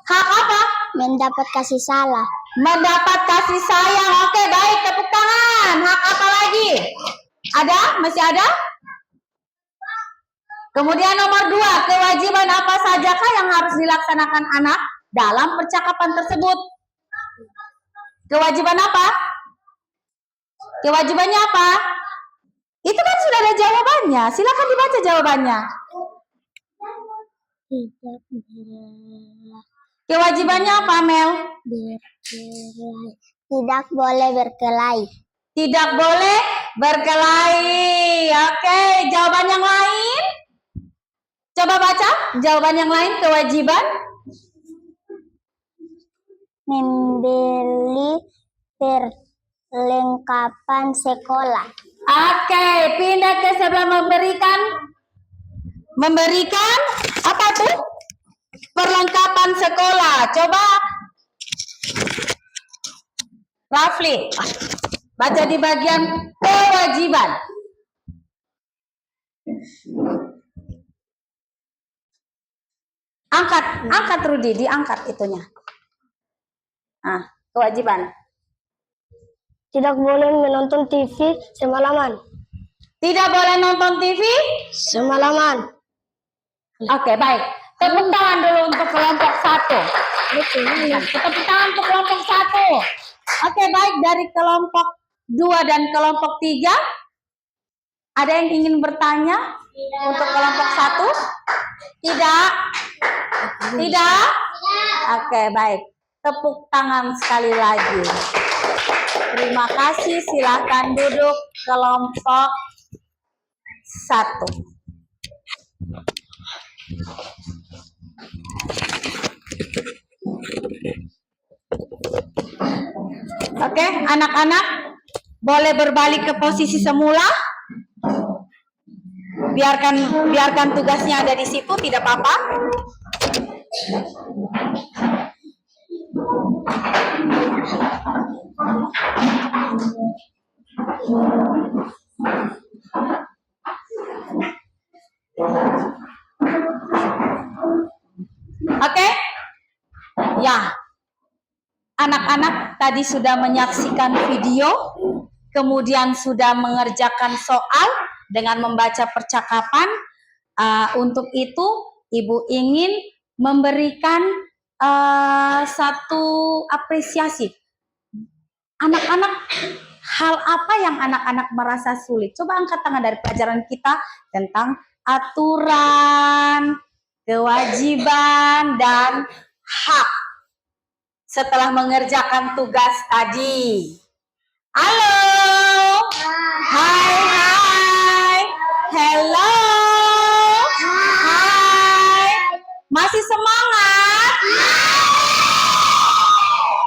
Hak apa? Mendapat kasih salah. Mendapat kasih sayang. Oke, baik, tepuk tangan. Hak apa lagi? Ada? Masih ada? Kemudian nomor 2, kewajiban apa sajakah yang harus dilaksanakan anak dalam percakapan tersebut? Kewajiban apa? Kewajibannya apa? Itu kan sudah ada jawabannya. Silakan dibaca jawabannya. Kewajibannya apa, Mel? Tidak boleh berkelahi. Tidak boleh berkelahi. Oke, jawaban yang lain? Coba baca jawaban yang lain, kewajiban. membeli perlengkapan sekolah. Oke, pindah ke sebelah memberikan. Memberikan apa tuh? Perlengkapan sekolah. Coba Rafli, baca di bagian kewajiban. Angkat Rudi, diangkat itunya. Kewajiban. Tidak boleh menonton TV semalaman. Tidak boleh nonton TV Semalaman. Oke, baik. Tepuk tangan dulu untuk kelompok 1. Tepuk tangan untuk kelompok 1. Oke, baik. Dari kelompok 2 dan kelompok 3. Ada yang ingin bertanya untuk kelompok 1? Tidak? Tidak? Oke, baik. Tepuk tangan sekali lagi. Terima kasih. Silakan duduk kelompok 1. Oke, anak-anak boleh berbalik ke posisi semula. Biarkan tugasnya ada di situ, tidak apa-apa. Oke? Ya. Anak-anak tadi sudah menyaksikan video, kemudian sudah mengerjakan soal dengan membaca percakapan. Untuk itu, Ibu ingin memberikan satu apresiasi. Anak-anak, hal apa yang anak-anak merasa sulit? Coba angkat tangan dari pelajaran kita tentang aturan, kewajiban, dan hak. Setelah mengerjakan tugas tadi. Halo. Hai. Hello. Hai. Masih semangat?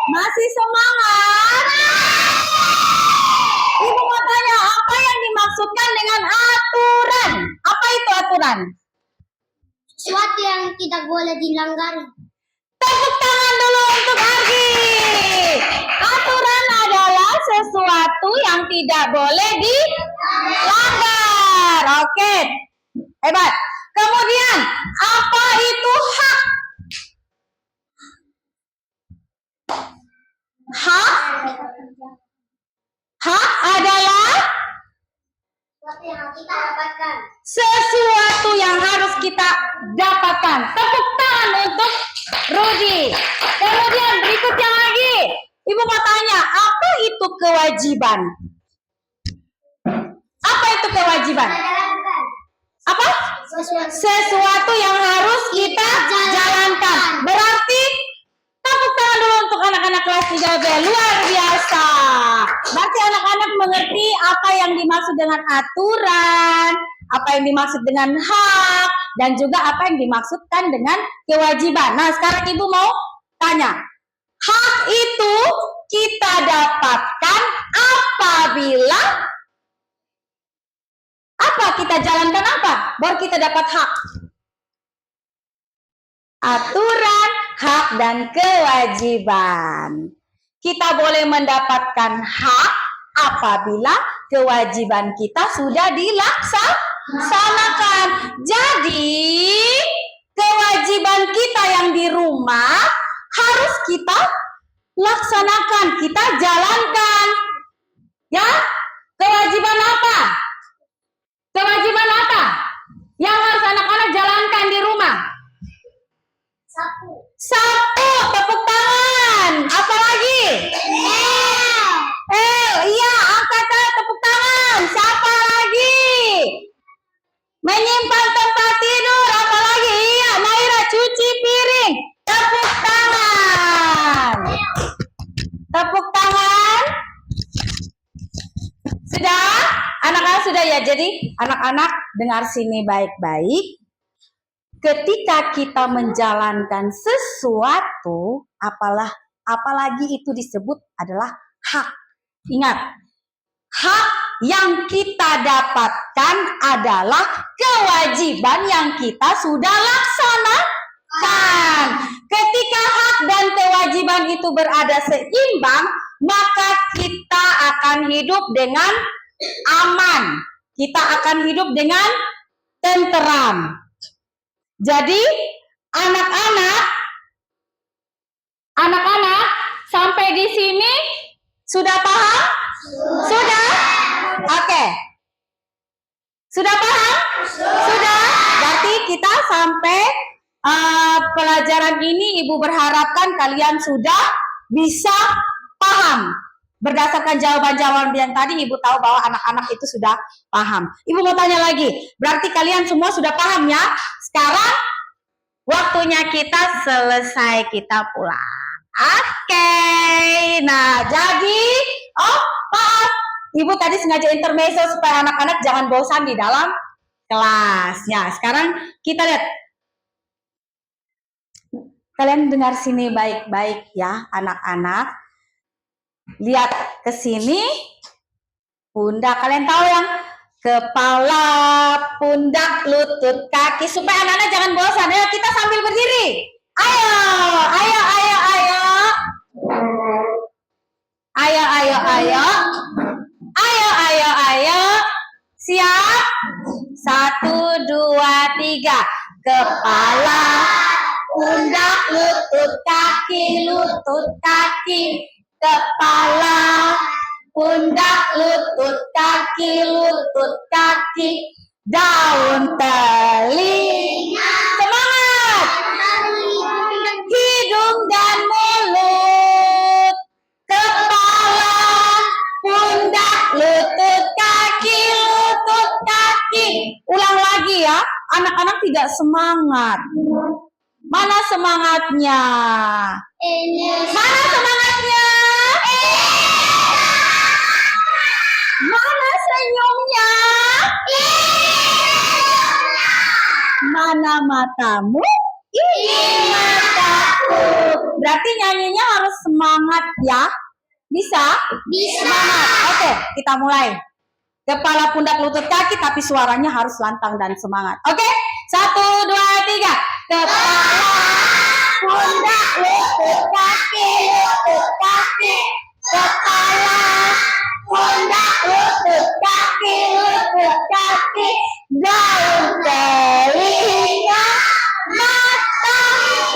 Masih semangat? Ibu mau tanya, apa yang dimaksudkan dengan aturan? Apa itu aturan? Sesuatu yang tidak boleh dilanggar. Tepuk tangan dulu untuk Argi. Aturan adalah sesuatu yang tidak boleh dilanggar. Oke, hebat. Kemudian, apa itu hak? Hak? Hak adalah Sesuatu yang kita dapatkan. sesuatu yang harus kita dapatkan. Tepuk tangan untuk Rudi. Kemudian berikutnya lagi. Ibu mau tanya, apa itu kewajiban? Apa itu kewajiban? Apa? Sesuatu yang harus kita jalankan. Berarti tepuk tangan dulu untuk anak-anak kelas 3B. Luar biasa. Berarti anak-anak mengerti apa yang dimaksud dengan aturan, apa yang dimaksud dengan hak, dan juga apa yang dimaksudkan dengan kewajiban. Nah, sekarang Ibu mau tanya. Hak itu kita dapatkan apabila kita jalankan apa? Baru kita dapat hak. Aturan, hak, dan kewajiban. Kita boleh mendapatkan hak apabila kewajiban kita sudah dilaksanakan. Jadi, kewajiban kita yang di rumah harus kita laksanakan, kita jalankan. Ya, kewajiban apa? Kewajiban apa yang harus anak-anak jalankan di rumah? Sapu, tepuk tangan. Apa lagi? Iya, angkat tepuk tangan. Siapa lagi? Menyimpan tempat tidur. Apa lagi? Iya, Naira, cuci piring. Tepuk tangan. Tepuk tangan. Sudah? Anak-anak sudah ya? Jadi anak-anak dengar sini baik-baik. Ketika kita menjalankan sesuatu, apalagi itu disebut adalah hak. Ingat, hak yang kita dapatkan adalah kewajiban yang kita sudah laksanakan. Ketika hak dan kewajiban itu berada seimbang, maka kita akan hidup dengan aman. Kita akan hidup dengan tenteram. Jadi, anak-anak sampai di sini sudah paham? Sudah? Oke. Sudah paham? Sudah. Berarti kita sampai pelajaran ini Ibu berharapkan kalian sudah bisa paham. Berdasarkan jawaban-jawaban yang tadi Ibu tahu bahwa anak-anak itu sudah paham. Ibu mau tanya lagi. Berarti kalian semua sudah paham ya? Sekarang waktunya kita selesai, kita pulang. Oke. Nah, jadi maaf. Ibu tadi sengaja intermezzo supaya anak-anak jangan bosan di dalam kelasnya. Sekarang kita lihat. Kalian dengar sini baik-baik ya, anak-anak. Lihat ke sini. Pundak, kalian tahu yang kepala, pundak, lutut, kaki, supaya anak-anak jangan bosan. Ayo kita sambil berdiri. Ayo. Siap? 1, 2, 3. Kepala, pundak, lutut, kaki, kepala, pundak, lutut, kaki, daun telinga, semangat, hidung dan mulut, kepala, pundak, lutut, kaki. Ulang lagi ya, anak-anak tidak semangat. Mana semangatnya? Mana semangatnya? Mana senyumnya? Mana matamu? Mataku. Berarti nyanyinya harus semangat ya? Bisa? Semangat. Oke, kita mulai. Kepala, pundak, lutut, kaki, tapi suaranya harus lantang dan semangat. Oke? 1, 2, 3. Kepala, pundak, lutut, kaki. Kepala, pundak, lutut, kaki. Daun telinga, mata,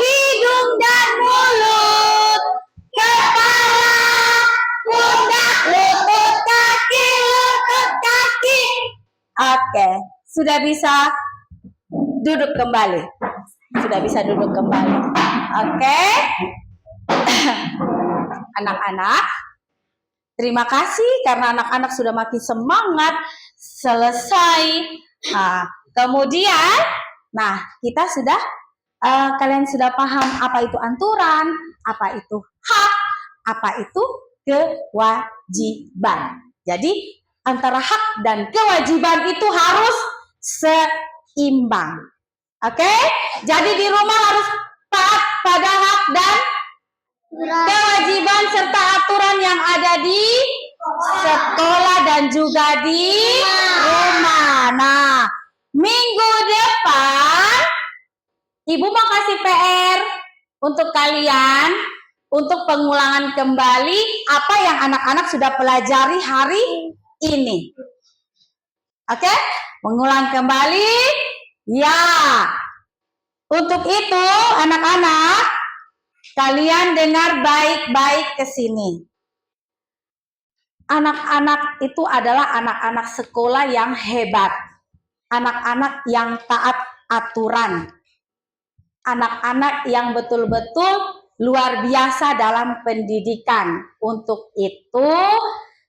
hidung dan mulut. Kepala, pundak, lutut, kaki. Oke, sudah bisa duduk kembali. Oke. Anak-anak, terima kasih karena anak-anak sudah makin semangat. Selesai. Kemudian, kita sudah, kalian sudah paham apa itu aturan, apa itu hak, apa itu kewajiban. Jadi, antara hak dan kewajiban itu harus seimbang. Oke? Jadi di rumah harus taat pada hak dan kewajiban serta aturan yang ada di sekolah dan juga di rumah. Nah, minggu depan Ibu mau kasih PR untuk kalian untuk pengulangan kembali apa yang anak-anak sudah pelajari hari ini. Oke? Mengulang kembali. Ya. Untuk itu, anak-anak, kalian dengar baik-baik ke sini. Anak-anak itu adalah anak-anak sekolah yang hebat. Anak-anak yang taat aturan. Anak-anak yang betul-betul luar biasa dalam pendidikan. Untuk itu,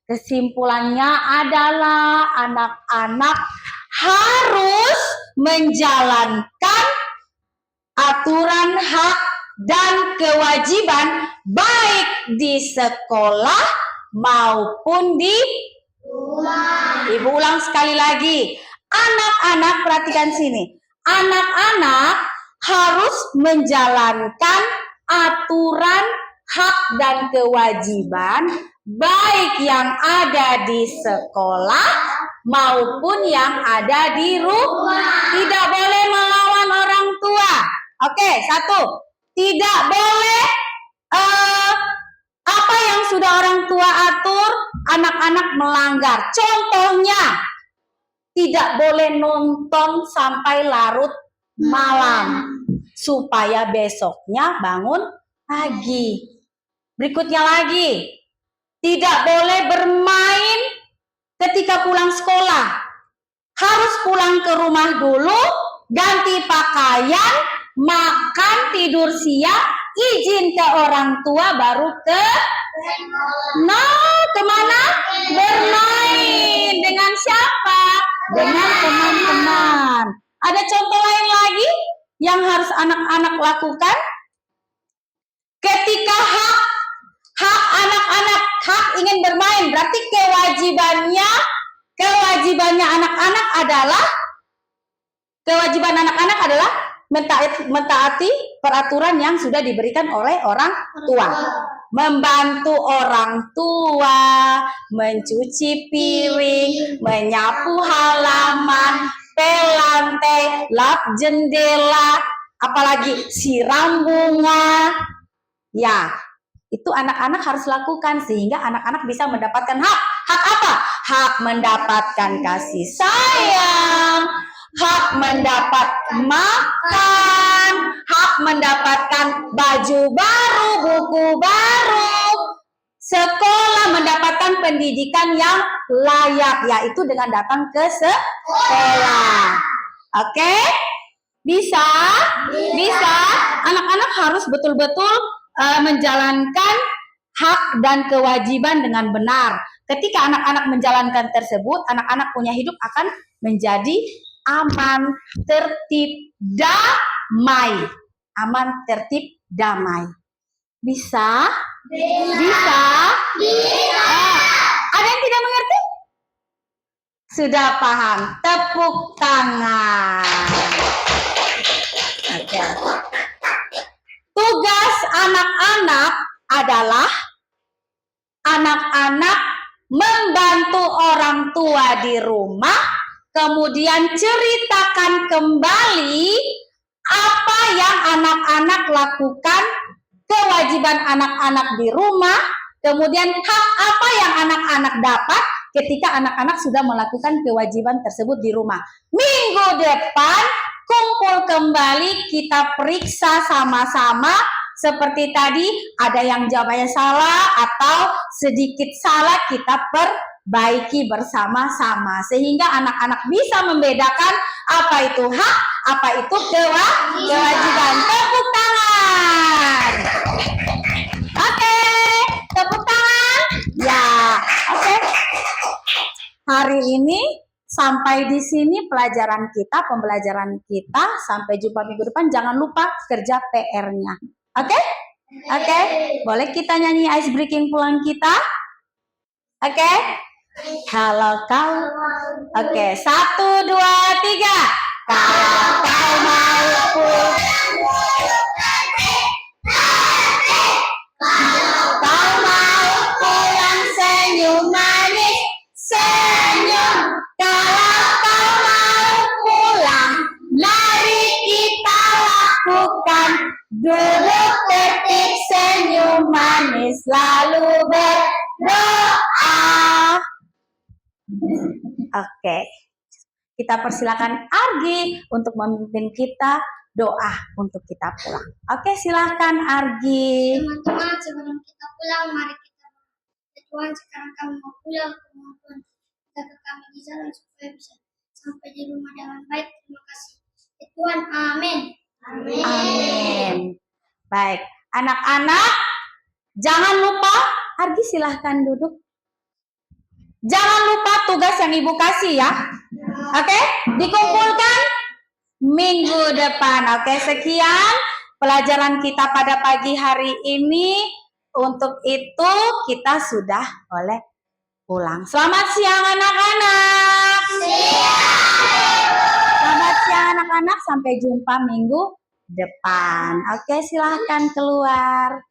kesimpulannya adalah anak-anak harus menjalankan aturan hak dan kewajiban baik di sekolah maupun di rumah. Ibu ulang sekali lagi. Anak-anak perhatikan sini. Anak-anak harus menjalankan aturan hak dan kewajiban baik yang ada di sekolah maupun yang ada di rumah. Tidak boleh melawan orang tua. Oke, 1. Tidak boleh apa yang sudah orang tua atur, anak-anak melanggar. Contohnya, tidak boleh nonton sampai larut malam supaya besoknya bangun pagi. Berikutnya lagi, tidak boleh bermain ketika pulang sekolah. Harus pulang ke rumah dulu, ganti pakaian, makan, tidur siang, izin ke orang tua baru kemana? Bermain. Dengan siapa? Dengan teman-teman. Ada contoh lain lagi yang harus anak-anak lakukan? Ketika hak anak-anak, hak ingin bermain, berarti kewajiban anak-anak adalah mentaati peraturan yang sudah diberikan oleh orang tua. Membantu orang tua, mencuci piring, menyapu halaman, pel lantai, lap jendela, apalagi siram bunga. Ya, itu anak-anak harus lakukan sehingga anak-anak bisa mendapatkan hak. Hak apa? Hak mendapatkan kasih sayang, hak mendapat makan, hak mendapatkan baju baru, buku baru, sekolah mendapatkan pendidikan yang layak, yaitu dengan datang ke sekolah. Oke? Bisa? Bisa? Anak-anak harus betul-betul menjalankan hak dan kewajiban dengan benar. Ketika anak-anak menjalankan tersebut, anak-anak punya hidup akan menjadi aman, tertib, damai. Aman, tertib, damai. Bisa? Bisa? Ada yang tidak mengerti? Sudah paham? Tepuk tangan. Oke. Tugas anak-anak adalah anak-anak membantu orang tua di rumah, kemudian ceritakan kembali apa yang anak-anak lakukan, kewajiban anak-anak di rumah, kemudian hak apa yang anak-anak dapat ketika anak-anak sudah melakukan kewajiban tersebut di rumah. Minggu depan kumpul kembali, kita periksa sama-sama. Seperti tadi, ada yang jawabannya salah atau sedikit salah, kita perbaiki bersama-sama. Sehingga anak-anak bisa membedakan apa itu hak, apa itu kewajiban. Tepuk tangan. Oke, tepuk tangan. Ya, oke. Hari ini sampai di sini pembelajaran kita. Sampai jumpa minggu depan. Jangan lupa kerja PR-nya. Oke? Oke? Boleh kita nyanyi ice breaking pulang kita? Oke? Kalau kau. Oke, 1, 2, 3. Kalau kau mau pulang. Kau mau pulang senyum manis. Senyum. Kalau kau mau pulang, mari kita lakukan. Duduk tertib senyum manis, lalu berdoa. Oke. Kita persilakan Argi untuk memimpin kita doa untuk kita pulang. Oke, silakan Argi. Teman-teman, sebelum kita pulang, mari kita berdoa. Tuhan, sekarang kami mau pulang, kemampuan jaga kami di jalan supaya bisa sampai di rumah dengan baik. Terima kasih. Ya Tuhan, amin. Amin. Amin. Baik, anak-anak, jangan lupa, Argi silahkan duduk. Jangan lupa tugas yang Ibu kasih ya. Oke, dikumpulkan minggu depan. Oke, sekian pelajaran kita pada pagi hari ini. Untuk itu kita sudah boleh pulang. Selamat siang anak-anak. Selamat siang anak-anak, sampai jumpa minggu depan. Oke, silahkan keluar.